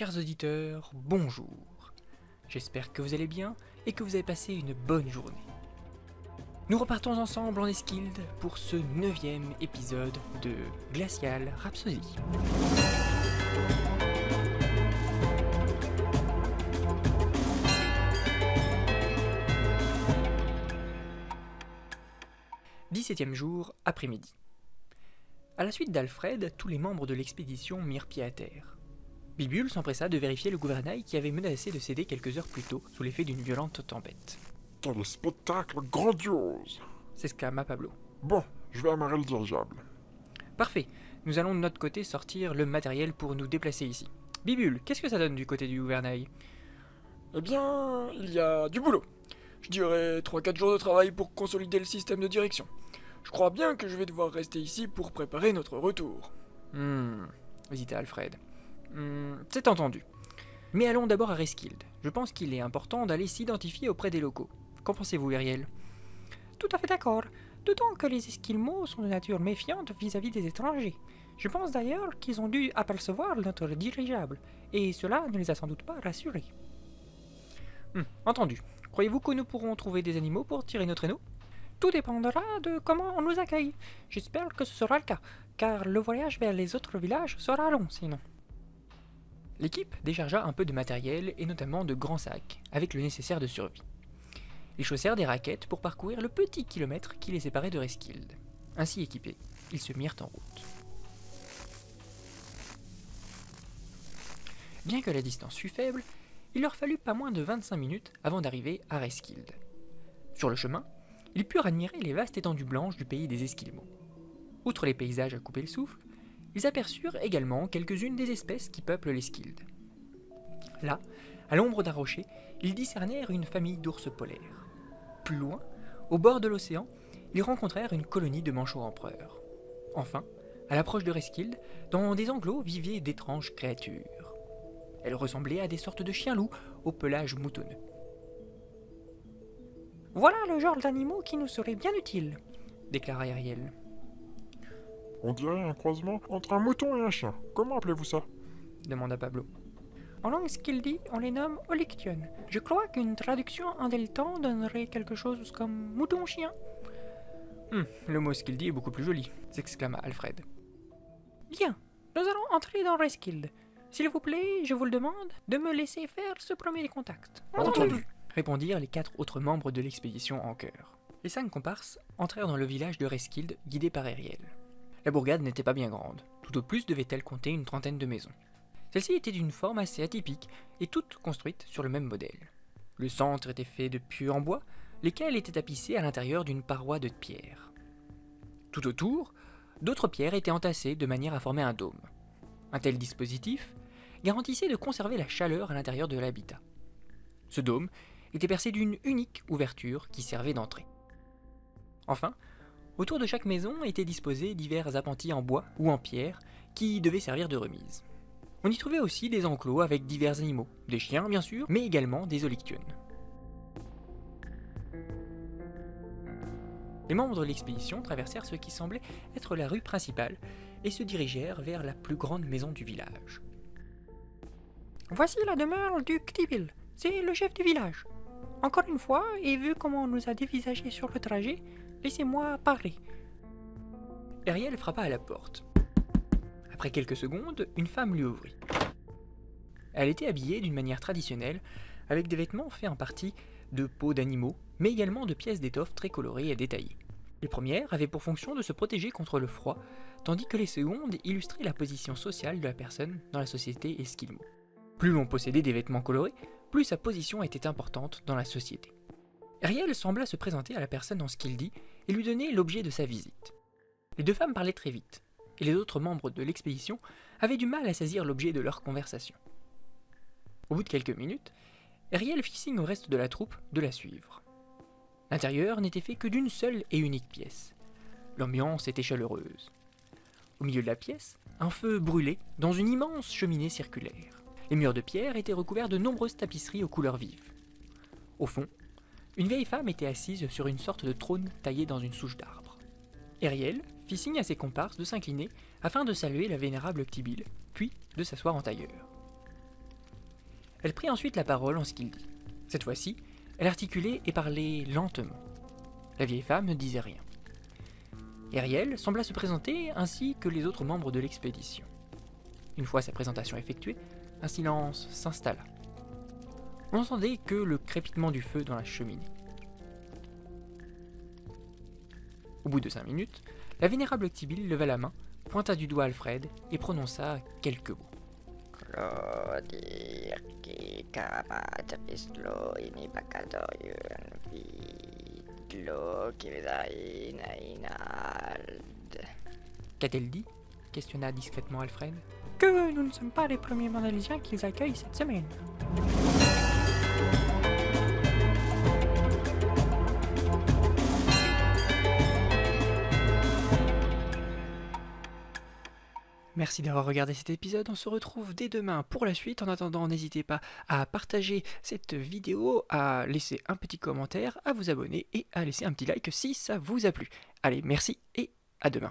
chers auditeurs, bonjour. J'espère que vous allez bien et que vous avez passé une bonne journée. Nous repartons ensemble en Esquilde pour ce 9e épisode de Glacial Rhapsody. « 17e jour, après-midi. À la suite d'Alfred, tous les membres de l'expédition mirent pied à terre. Bibule s'empressa de vérifier le gouvernail qui avait menacé de céder quelques heures plus tôt sous l'effet d'une violente tempête. « Quel spectacle grandiose !» s'exclama Pablo. « Bon, je vais amarrer le dirigeable. » Parfait, nous allons de notre côté sortir le matériel pour nous déplacer ici. Bibule, qu'est-ce que ça donne du côté du gouvernail ? Eh bien, il y a du boulot. Je dirais 3-4 jours de travail pour consolider le système de direction. Je crois bien que je vais devoir rester ici pour préparer notre retour. Hésita Alfred. C'est entendu. Mais allons d'abord à Resquilde. Je pense qu'il est important d'aller s'identifier auprès des locaux. Qu'en pensez-vous, Ariel ? Tout à fait d'accord. D'autant que les Esquimaux sont de nature méfiante vis-à-vis des étrangers. Je pense d'ailleurs qu'ils ont dû apercevoir notre dirigeable, et cela ne les a sans doute pas rassurés. Entendu. Croyez-vous que nous pourrons trouver des animaux pour tirer nos traîneaux ? Tout dépendra de comment on nous accueille. J'espère que ce sera le cas, car le voyage vers les autres villages sera long sinon. L'équipe déchargea un peu de matériel et notamment de grands sacs, avec le nécessaire de survie. Ils chaussèrent des raquettes pour parcourir le petit kilomètre qui les séparait de Resquilde. Ainsi équipés, ils se mirent en route. Bien que la distance fût faible, il leur fallut pas moins de 25 minutes avant d'arriver à Resquilde. Sur le chemin, ils purent admirer les vastes étendues blanches du pays des Esquimaux. Outre les paysages à couper le souffle, ils aperçurent également quelques-unes des espèces qui peuplent l'Esquilde. Là, à l'ombre d'un rocher, ils discernèrent une famille d'ours polaires. Plus loin, au bord de l'océan, ils rencontrèrent une colonie de manchots empereurs. Enfin, à l'approche de Resquilde, dans des enclos vivaient d'étranges créatures. Elles ressemblaient à des sortes de chiens-loups au pelage moutonneux. « Voilà le genre d'animaux qui nous serait bien utile, » déclara Ariel. « On dirait un croisement entre un mouton et un chien. Comment appelez-vous ça ?» demanda Pablo. En langue skildi, on les nomme Oliction. Je crois qu'une traduction en deltan donnerait quelque chose comme mouton-chien. Le mot skildi est beaucoup plus joli, s'exclama Alfred. Bien, nous allons entrer dans Resquilde. S'il vous plaît, je vous le demande de me laisser faire ce premier contact. Entendu, répondirent les 4 autres membres de l'expédition en chœur. Les 5 comparses entrèrent dans le village de Resquilde, guidés par Ariel. La bourgade n'était pas bien grande, tout au plus devait-elle compter une trentaine de maisons. Celles-ci étaient d'une forme assez atypique et toutes construites sur le même modèle. Le centre était fait de pieux en bois, lesquels étaient tapissés à l'intérieur d'une paroi de pierre. Tout autour, d'autres pierres étaient entassées de manière à former un dôme. Un tel dispositif garantissait de conserver la chaleur à l'intérieur de l'habitat. Ce dôme était percé d'une unique ouverture qui servait d'entrée. Enfin, autour de chaque maison étaient disposés divers appentis en bois ou en pierre qui devaient servir de remise. On y trouvait aussi des enclos avec divers animaux, des chiens bien sûr, mais également des olictionnes. Les membres de l'expédition traversèrent ce qui semblait être la rue principale et se dirigèrent vers la plus grande maison du village. Voici la demeure du Ktipil, c'est le chef du village. Encore une fois, et vu comment on nous a dévisagés sur le trajet, laissez-moi parler. Ariel frappa à la porte. Après quelques secondes, une femme lui ouvrit. Elle était habillée d'une manière traditionnelle, avec des vêtements faits en partie de peaux d'animaux, mais également de pièces d'étoffe très colorées et détaillées. Les premières avaient pour fonction de se protéger contre le froid, tandis que les secondes illustraient la position sociale de la personne dans la société esquimau. Plus l'on possédait des vêtements colorés, plus sa position était importante dans la société. Ariel sembla se présenter à la personne en skildi et lui donner l'objet de sa visite. Les 2 femmes parlaient très vite, et les autres membres de l'expédition avaient du mal à saisir l'objet de leur conversation. Au bout de quelques minutes, Ariel fit signe au reste de la troupe de la suivre. L'intérieur n'était fait que d'une seule et unique pièce. L'ambiance était chaleureuse. Au milieu de la pièce, un feu brûlait dans une immense cheminée circulaire. Les murs de pierre étaient recouverts de nombreuses tapisseries aux couleurs vives. Au fond, une vieille femme était assise sur une sorte de trône taillé dans une souche d'arbre. Ariel fit signe à ses comparses de s'incliner afin de saluer la vénérable Ktipil, puis de s'asseoir en tailleur. Elle prit ensuite la parole en ce qu'il dit. Cette fois-ci, elle articulait et parlait lentement. La vieille femme ne disait rien. Ariel sembla se présenter ainsi que les autres membres de l'expédition. Une fois sa présentation effectuée, un silence s'installa. On n'entendait que le crépitement du feu dans la cheminée. Au bout de 5 minutes, la vénérable Octibile leva la main, pointa du doigt Alfred et prononça quelques mots. Qu'a-t-elle dit ? Questionna discrètement Alfred. Que nous ne sommes pas les premiers Mandalésiens qu'ils accueillent cette semaine. Merci d'avoir regardé cet épisode, on se retrouve dès demain pour la suite. En attendant, n'hésitez pas à partager cette vidéo, à laisser un petit commentaire, à vous abonner et à laisser un petit like si ça vous a plu. Allez, merci et à demain.